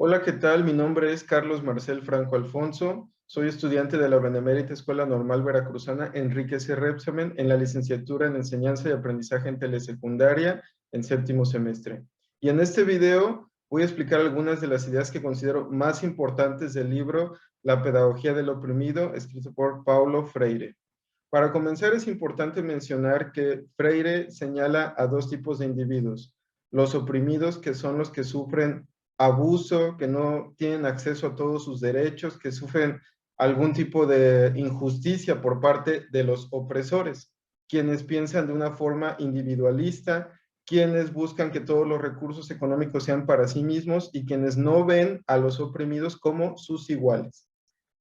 Hola, ¿qué tal? Mi nombre es Carlos Marcel Franco Alfonso. Soy estudiante de la Benemérita Escuela Normal Veracruzana Enrique C. Repsamen en la licenciatura en Enseñanza y Aprendizaje en Telesecundaria en séptimo semestre. Y en este video voy a explicar algunas de las ideas que considero más importantes del libro La Pedagogía del Oprimido, escrito por Paulo Freire. Para comenzar, es importante mencionar que Freire señala a dos tipos de individuos: los oprimidos, que son los que sufren abuso, que no tienen acceso a todos sus derechos, que sufren algún tipo de injusticia por parte de los opresores, quienes piensan de una forma individualista, quienes buscan que todos los recursos económicos sean para sí mismos y quienes no ven a los oprimidos como sus iguales.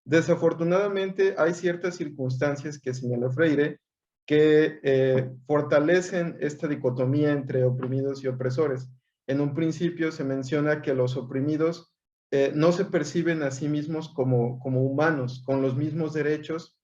Desafortunadamente, hay ciertas circunstancias que señala Freire que fortalecen esta dicotomía entre oprimidos y opresores. En un principio se menciona que los oprimidos no se perciben a sí mismos como humanos, con los mismos derechos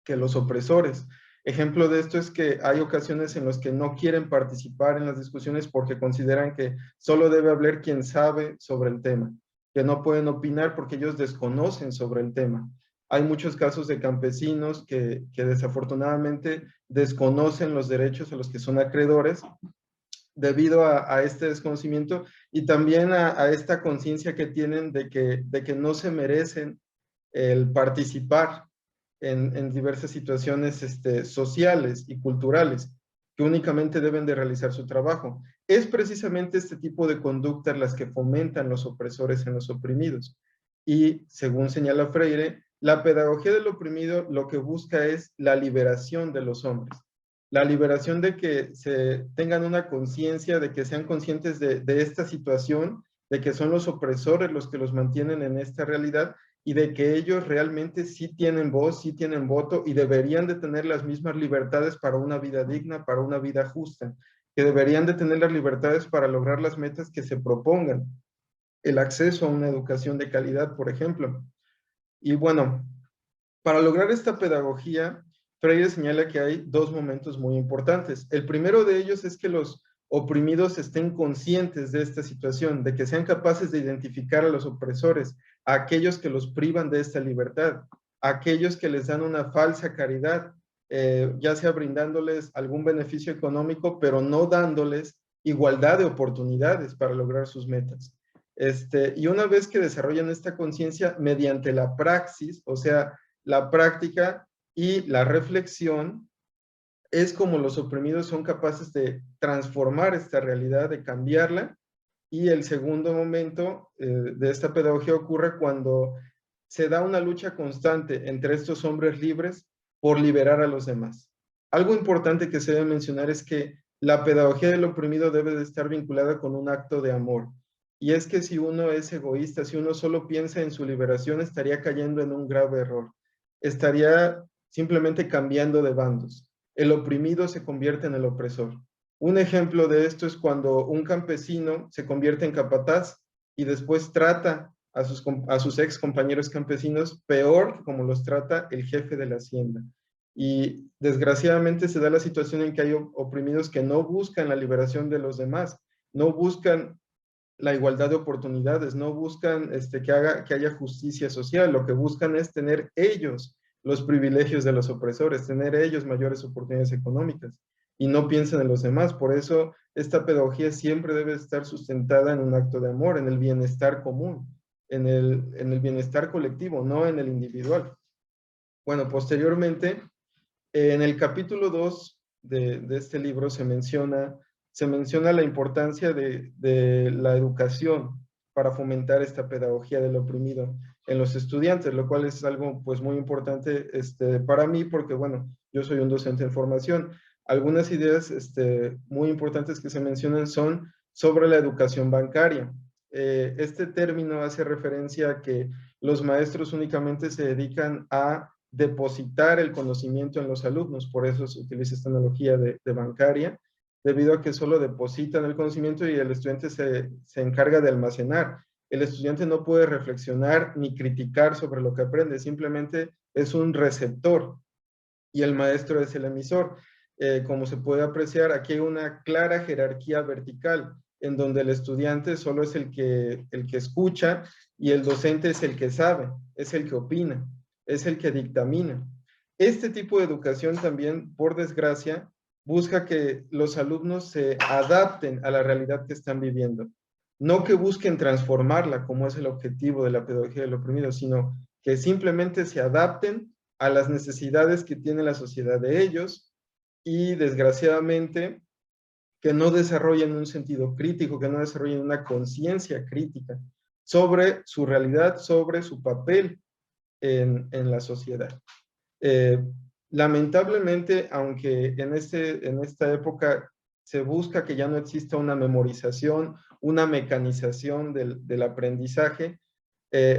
que los opresores. Ejemplo de esto es que hay ocasiones en las que no quieren participar en las discusiones porque consideran que solo debe hablar quien sabe sobre el tema, que no pueden opinar porque ellos desconocen sobre el tema. Hay muchos casos de campesinos que desafortunadamente desconocen los derechos a los que son acreedores debido a este desconocimiento y también a esta conciencia que tienen de que no se merecen el participar en diversas situaciones sociales y culturales, que únicamente deben de realizar su trabajo. Es precisamente este tipo de conductas las que fomentan los opresores en los oprimidos. Y según señala Freire, la pedagogía del oprimido lo que busca es la liberación de los hombres, la liberación de que se tengan una conciencia, de que sean conscientes de esta situación, de que son los opresores los que los mantienen en esta realidad y de que ellos realmente sí tienen voz, sí tienen voto y deberían de tener las mismas libertades para una vida digna, para una vida justa, que deberían de tener las libertades para lograr las metas que se propongan, el acceso a una educación de calidad, por ejemplo. Y bueno, para lograr esta pedagogía, Freire señala que hay dos momentos muy importantes. El primero de ellos es que los oprimidos estén conscientes de esta situación, de que sean capaces de identificar a los opresores, a aquellos que los privan de esta libertad, a aquellos que les dan una falsa caridad, ya sea brindándoles algún beneficio económico, pero no dándoles igualdad de oportunidades para lograr sus metas. Y una vez que desarrollan esta conciencia mediante la praxis, o sea, la práctica y la reflexión, es como los oprimidos son capaces de transformar esta realidad, de cambiarla. Y el segundo momento de esta pedagogía ocurre cuando se da una lucha constante entre estos hombres libres por liberar a los demás. Algo importante que se debe mencionar es que la pedagogía del oprimido debe de estar vinculada con un acto de amor. Y es que si uno es egoísta, si uno solo piensa en su liberación, estaría cayendo en un grave error. Estaría simplemente cambiando de bandos. El oprimido se convierte en el opresor. Un ejemplo de esto es cuando un campesino se convierte en capataz y después trata a sus ex compañeros campesinos peor como los trata el jefe de la hacienda. Y desgraciadamente se da la situación en que hay oprimidos que no buscan la liberación de los demás, no buscan la igualdad de oportunidades, no buscan que haya justicia social, lo que buscan es tener ellos los privilegios de los opresores, tener ellos mayores oportunidades económicas y no piensan en los demás. Por eso esta pedagogía siempre debe estar sustentada en un acto de amor, en el bienestar común, en el bienestar colectivo, no en el individual. Bueno, posteriormente, en el capítulo 2 de este libro se menciona la importancia de la educación para fomentar esta pedagogía del oprimido en los estudiantes, lo cual es algo pues muy importante para mí porque bueno, yo soy un docente en formación. Algunas ideas muy importantes que se mencionan son sobre la educación bancaria. Este término hace referencia a que los maestros únicamente se dedican a depositar el conocimiento en los alumnos, por eso se utiliza esta analogía de bancaria, debido a que solo depositan el conocimiento y el estudiante se encarga de almacenar. El estudiante no puede reflexionar ni criticar sobre lo que aprende, simplemente es un receptor y el maestro es el emisor. Como se puede apreciar, aquí hay una clara jerarquía vertical. en donde el estudiante solo es el que escucha y el docente es el que sabe, es el que opina, es el que dictamina. Este tipo de educación también, por desgracia, busca que los alumnos se adapten a la realidad que están viviendo. No que busquen transformarla, como es el objetivo de la pedagogía del oprimido, sino que simplemente se adapten a las necesidades que tiene la sociedad de ellos y, desgraciadamente, que no desarrollen un sentido crítico, que no desarrollen una conciencia crítica sobre su realidad, sobre su papel en la sociedad. Eh, Lamentablemente, aunque en esta época se busca que ya no exista una memorización, una mecanización del aprendizaje,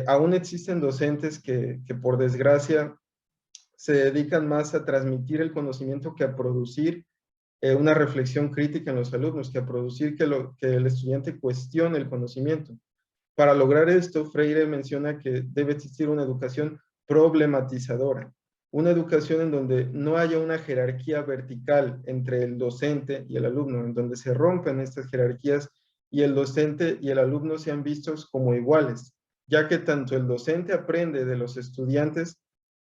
aún existen docentes que por desgracia se dedican más a transmitir el conocimiento que a producir una reflexión crítica en los alumnos, que a producir que el estudiante cuestione el conocimiento. Para lograr esto, Freire menciona que debe existir una educación problematizadora, una educación en donde no haya una jerarquía vertical entre el docente y el alumno, en donde se rompan estas jerarquías y el docente y el alumno sean vistos como iguales, ya que tanto el docente aprende de los estudiantes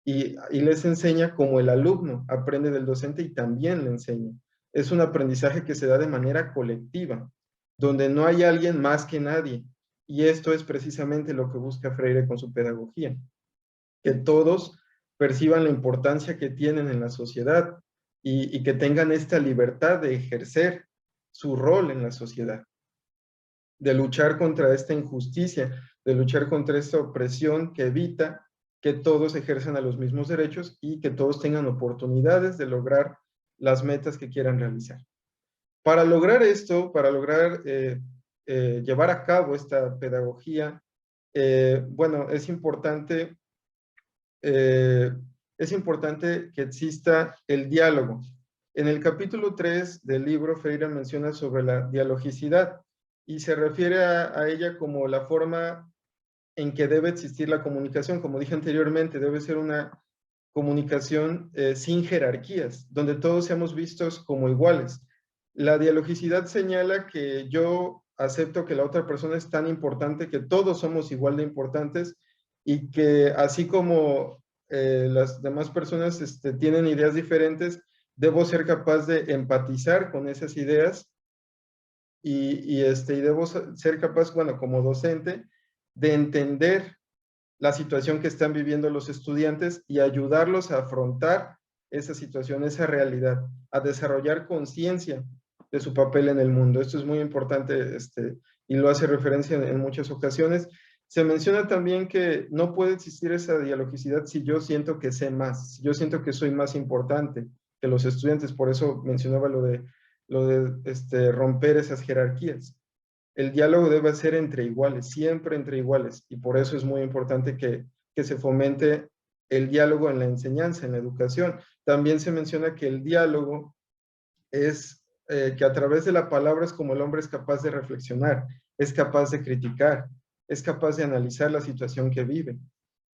y les enseña, como el alumno aprende del docente y también le enseña. Es un aprendizaje que se da de manera colectiva, donde no hay alguien más que nadie. Y esto es precisamente lo que busca Freire con su pedagogía, que todos perciban la importancia que tienen en la sociedad y que tengan esta libertad de ejercer su rol en la sociedad, de luchar contra esta injusticia, de luchar contra esta opresión que evita que todos ejerzan a los mismos derechos y que todos tengan oportunidades de lograr las metas que quieran realizar. Para lograr esto, para lograr llevar a cabo esta pedagogía, bueno, es importante que exista el diálogo. En el capítulo 3 del libro, Freire menciona sobre la dialogicidad y se refiere a ella como la forma en que debe existir la comunicación. Como dije anteriormente, debe ser una comunicación sin jerarquías, donde todos seamos vistos como iguales. La dialogicidad señala que yo acepto que la otra persona es tan importante, que todos somos igual de importantes y que así como las demás personas tienen ideas diferentes, debo ser capaz de empatizar con esas ideas y debo ser capaz, bueno, como docente, de entender la situación que están viviendo los estudiantes y ayudarlos a afrontar esa situación, esa realidad, a desarrollar conciencia de su papel en el mundo. Esto es muy importante y lo hace referencia en muchas ocasiones. Se menciona también que no puede existir esa dialogicidad si yo siento que sé más, si yo siento que soy más importante que los estudiantes. Por eso mencionaba lo de romper esas jerarquías. El diálogo debe ser entre iguales, siempre entre iguales, y por eso es muy importante que se fomente el diálogo en la enseñanza, en la educación. También se menciona que el diálogo es que a través de la palabra es como el hombre es capaz de reflexionar, es capaz de criticar, es capaz de analizar la situación que vive,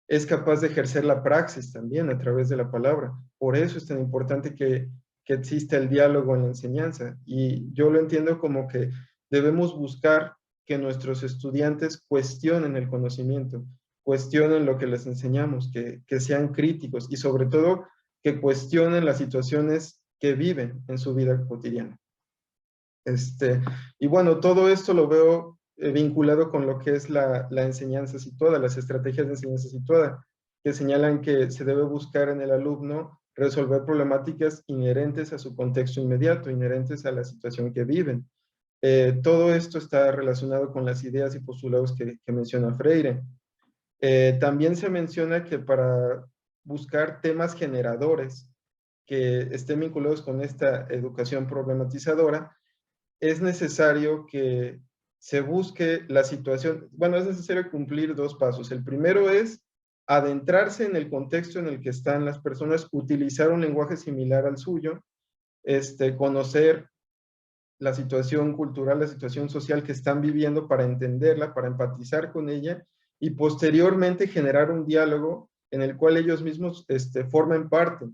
es capaz de ejercer la praxis también a través de la palabra. Por eso es tan importante que exista el diálogo en la enseñanza. Y yo lo entiendo como que debemos buscar que nuestros estudiantes cuestionen el conocimiento, cuestionen lo que les enseñamos, que sean críticos y sobre todo que cuestionen las situaciones que viven en su vida cotidiana. Y bueno, todo esto lo veo vinculado con lo que es la enseñanza situada, las estrategias de enseñanza situada, que señalan que se debe buscar en el alumno resolver problemáticas inherentes a su contexto inmediato, inherentes a la situación que viven. Todo esto está relacionado con las ideas y postulados que menciona Freire. También se menciona que para buscar temas generadores que estén vinculados con esta educación problematizadora, es necesario que se busque la situación, bueno, es necesario cumplir dos pasos. El primero es adentrarse en el contexto en el que están las personas, utilizar un lenguaje similar al suyo, conocer la situación cultural, la situación social que están viviendo para entenderla, para empatizar con ella y posteriormente generar un diálogo en el cual ellos mismos formen parte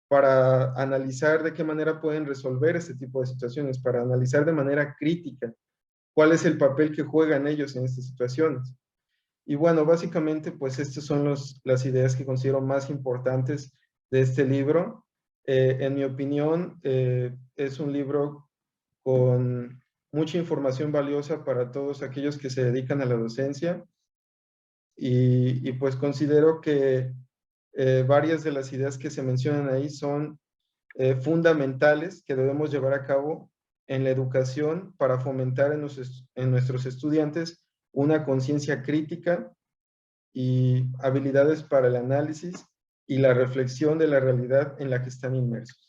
para analizar de qué manera pueden resolver ese tipo de situaciones, para analizar de manera crítica cuál es el papel que juegan ellos en estas situaciones. Y bueno, básicamente, pues estas son las ideas que considero más importantes de este libro. En mi opinión, es un libro con mucha información valiosa para todos aquellos que se dedican a la docencia y pues considero que varias de las ideas que se mencionan ahí son fundamentales que debemos llevar a cabo en la educación para fomentar en nuestros estudiantes una conciencia crítica y habilidades para el análisis y la reflexión de la realidad en la que están inmersos.